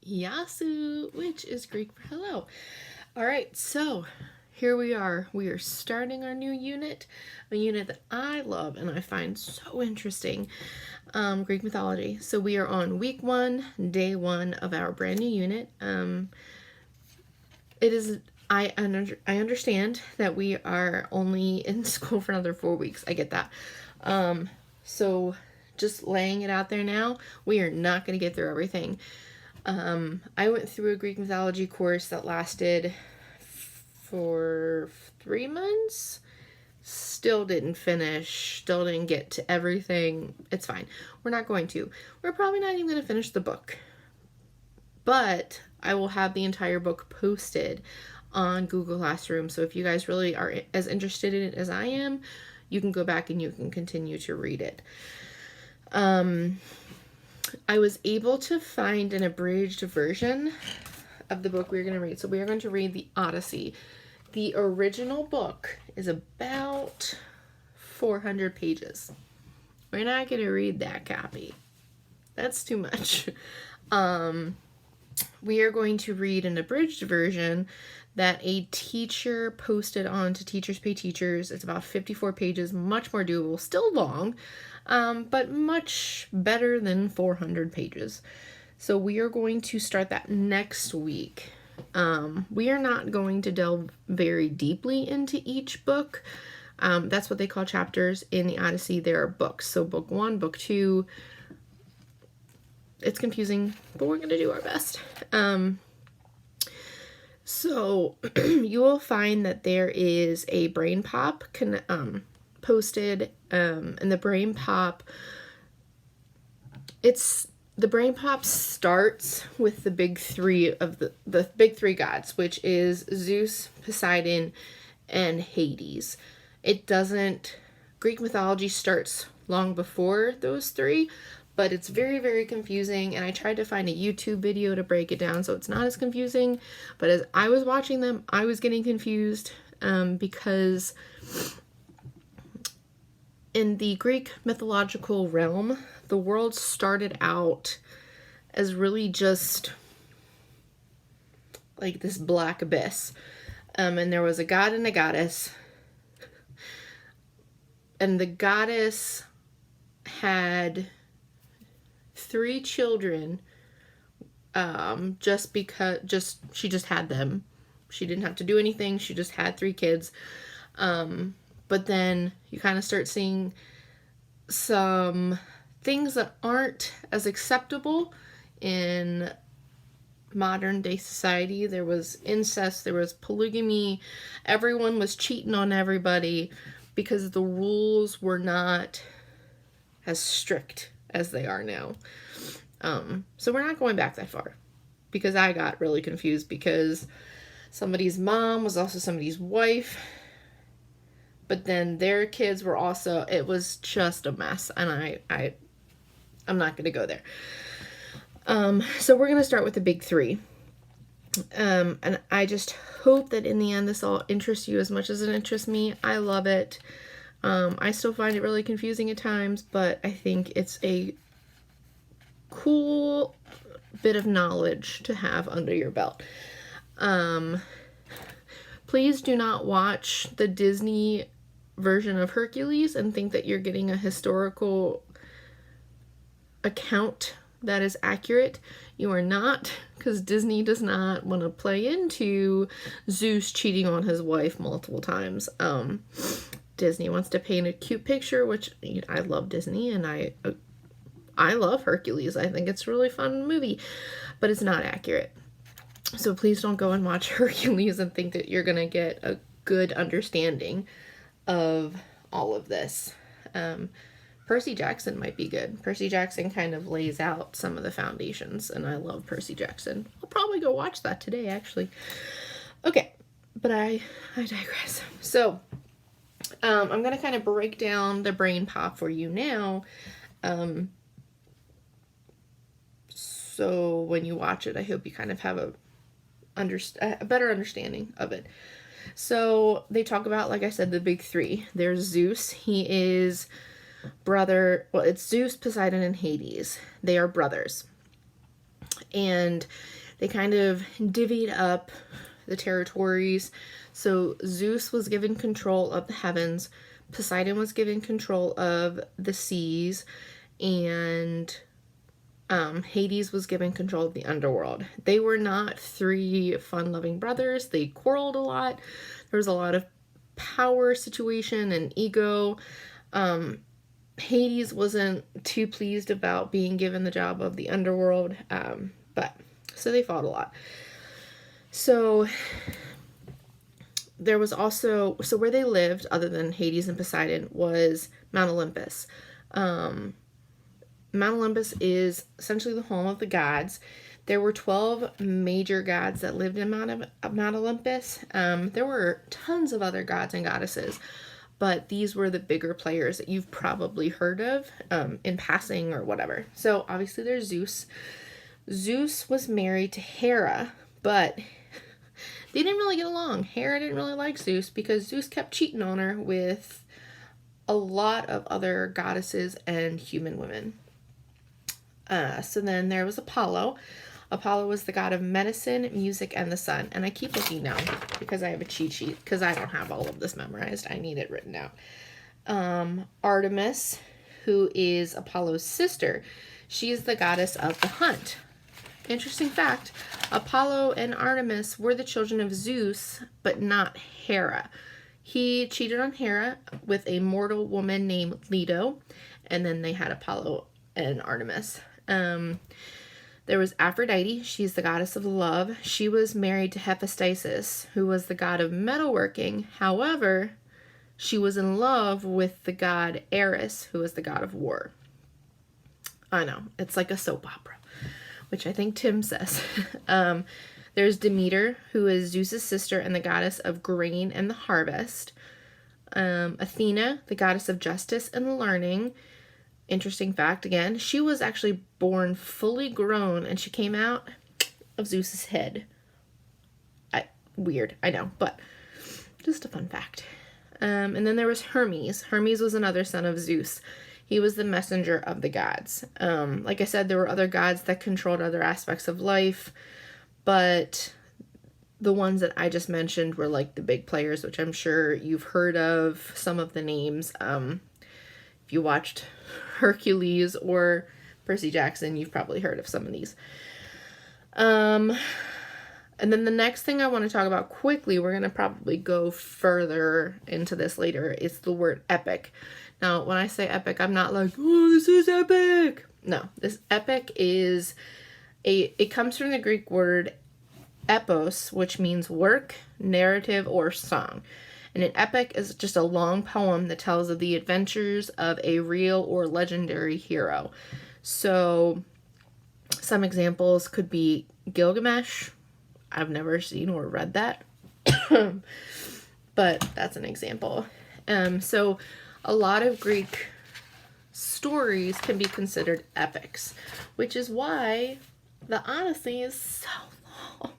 Yasu, which is Greek for hello. All right, so here we are. We are starting our new unit, a unit that I love and I find so interesting, Greek mythology. So we are on week 1, day 1 of our brand new unit. It is I understand that we are only in school for another 4 weeks. I get that. So just laying it out there now, we are not going to get through everything. I went through a Greek mythology course that lasted for 3 months. Still didn't finish. Still didn't get to everything. It's fine. We're not going to. We're probably not even going to finish the book. But I will have the entire book posted on Google Classroom. So if you guys really are as interested in it as I am, you can go back and you can continue to read it. I was able to find an abridged version of the book we're going to read. So we are going to read the Odyssey. The original book is about 400 pages. We're not going to read that copy. That's too much. We are going to read an abridged version that a teacher posted on to Teachers Pay Teachers. It's about 54 pages, much more doable, still long, but much better than 400 pages. So we are going to start that next week. We are not going to delve very deeply into each book. That's what they call chapters in the Odyssey. There are books. So book 1, book 2. It's confusing, but we're going to do our best. So you will find that there is a brain pop posted, and the brain pop, the brain pop starts with the big three of the big three gods, which is Zeus, Poseidon, and Hades. Greek mythology starts long before those three, but it's very, very confusing, and I tried to find a YouTube video to break it down so it's not as confusing, but as I was watching them, I was getting confused, because in the Greek mythological realm, the world started out as really just like this black abyss, and there was a god and a goddess, and the goddess had 3 children, she just had them. She didn't have to do anything. She just had 3 kids. But then you kind of start seeing some things that aren't as acceptable in modern day society. There was incest, there was polygamy, everyone was cheating on everybody because the rules were not as strict as they are now. So we're not going back that far, because I got really confused because somebody's mom was also somebody's wife, but then their kids were also, it was just a mess, and I'm not going to go there. So we're going to start with the big 3. And I just hope that in the end this all interests you as much as it interests me. I love it. I still find it really confusing at times, but I think it's a cool bit of knowledge to have under your belt. Please do not watch the Disney version of Hercules and think that you're getting a historical account that is accurate. You are not, because Disney does not want to play into Zeus cheating on his wife multiple times. Disney wants to paint a cute picture, which I love Disney, and I love Hercules. I think it's a really fun movie, but it's not accurate. So please don't go and watch Hercules and think that you're going to get a good understanding of all of this. Percy Jackson might be good. Percy Jackson kind of lays out some of the foundations, and I love Percy Jackson. I'll probably go watch that today, actually. Okay, but I digress. So, I'm going to kind of break down the brain pop for you now. So when you watch it, I hope you kind of have a better understanding of it. So they talk about, like I said, the big 3. There's Zeus. He is it's Zeus, Poseidon, and Hades. They are brothers. And they kind of divvied up the territories. So Zeus was given control of the heavens, Poseidon was given control of the seas, and Hades was given control of the underworld. They were not three fun-loving brothers. They quarreled a lot. There was a lot of power situation and ego. Hades wasn't too pleased about being given the job of the underworld, but so they fought a lot. So there was also, so where they lived, other than Hades and Poseidon, was Mount Olympus. Mount Olympus is essentially the home of the gods. There were 12 major gods that lived in Mount Olympus. There were tons of other gods and goddesses, but these were the bigger players that you've probably heard of in passing or whatever. So obviously there's Zeus. Zeus was married to Hera, but they didn't really get along. Hera didn't really like Zeus because Zeus kept cheating on her with a lot of other goddesses and human women. So then there was Apollo. Apollo was the god of medicine, music, and the sun. And I keep looking down because I have a cheat sheet because I don't have all of this memorized. I need it written down. Artemis, who is Apollo's sister, she is the goddess of the hunt. Interesting fact, Apollo and Artemis were the children of Zeus, but not Hera. He cheated on Hera with a mortal woman named Leto, and then they had Apollo and Artemis. There was Aphrodite. She's the goddess of love. She was married to Hephaestus, who was the god of metalworking. However, she was in love with the god Eris, who was the god of war. I know, it's like a soap opera, which I think Tim says. There's Demeter, who is Zeus's sister and the goddess of grain and the harvest. Athena, the goddess of justice and learning. Interesting fact, again, she was actually born fully grown and she came out of Zeus's head. Weird, I know, but just a fun fact. And then there was Hermes. Hermes was another son of Zeus. He was the messenger of the gods. Like I said, there were other gods that controlled other aspects of life, but the ones that I just mentioned were like the big players, which I'm sure you've heard of some of the names. If you watched Hercules or Percy Jackson, you've probably heard of some of these. And then the next thing I want to talk about quickly, we're going to probably go further into this later, is the word epic. Now, when I say epic, I'm not like, oh, this is epic. No, this epic is it comes from the Greek word epos, which means work, narrative, or song. And an epic is just a long poem that tells of the adventures of a real or legendary hero. So some examples could be Gilgamesh. I've never seen or read that, but that's an example. So a lot of Greek stories can be considered epics, which is why the Odyssey is so long.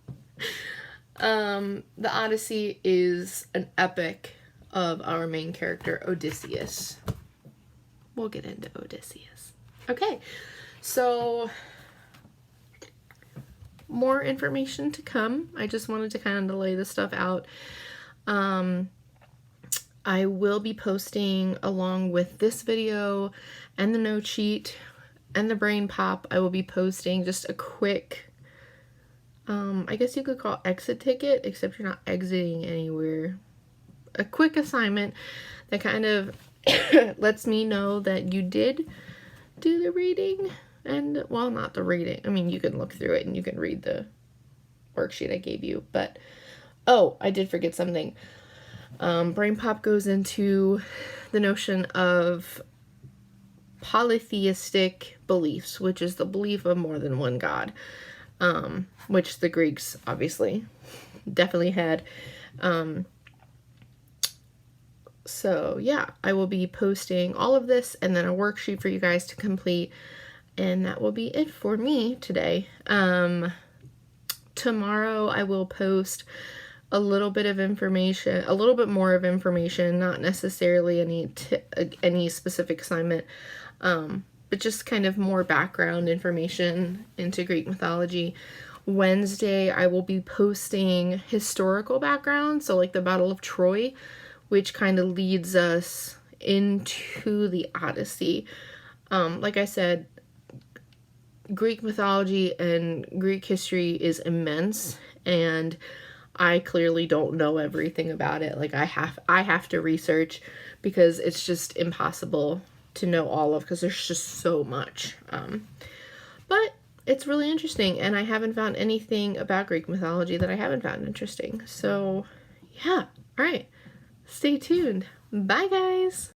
The Odyssey is an epic of our main character, Odysseus. We'll get into Odysseus. Okay, so more information to come. I just wanted to kind of lay this stuff out. I will be posting, along with this video and the note sheet and the brain pop, I will be posting just a quick, I guess you could call exit ticket, except you're not exiting anywhere. A quick assignment that kind of lets me know that you did do the reading. And, well, not the reading. I mean, you can look through it and you can read the worksheet I gave you. But, oh, I did forget something. Brain Pop goes into the notion of polytheistic beliefs, which is the belief of more than one god, which the Greeks obviously definitely had. So, yeah, I will be posting all of this and then a worksheet for you guys to complete. And that will be it for me today. Tomorrow I will post a little bit of information, a little bit more of information, not necessarily any specific assignment, but just kind of more background information into Greek mythology. Wednesday, I will be posting historical background, so like the Battle of Troy, which kind of leads us into the Odyssey. Like I said, Greek mythology and Greek history is immense, and I clearly don't know everything about it. Like I have to research because it's just impossible to know all of, because there's just so much. But it's really interesting, and I haven't found anything about Greek mythology that I haven't found interesting. So yeah, all right, stay tuned. Bye guys.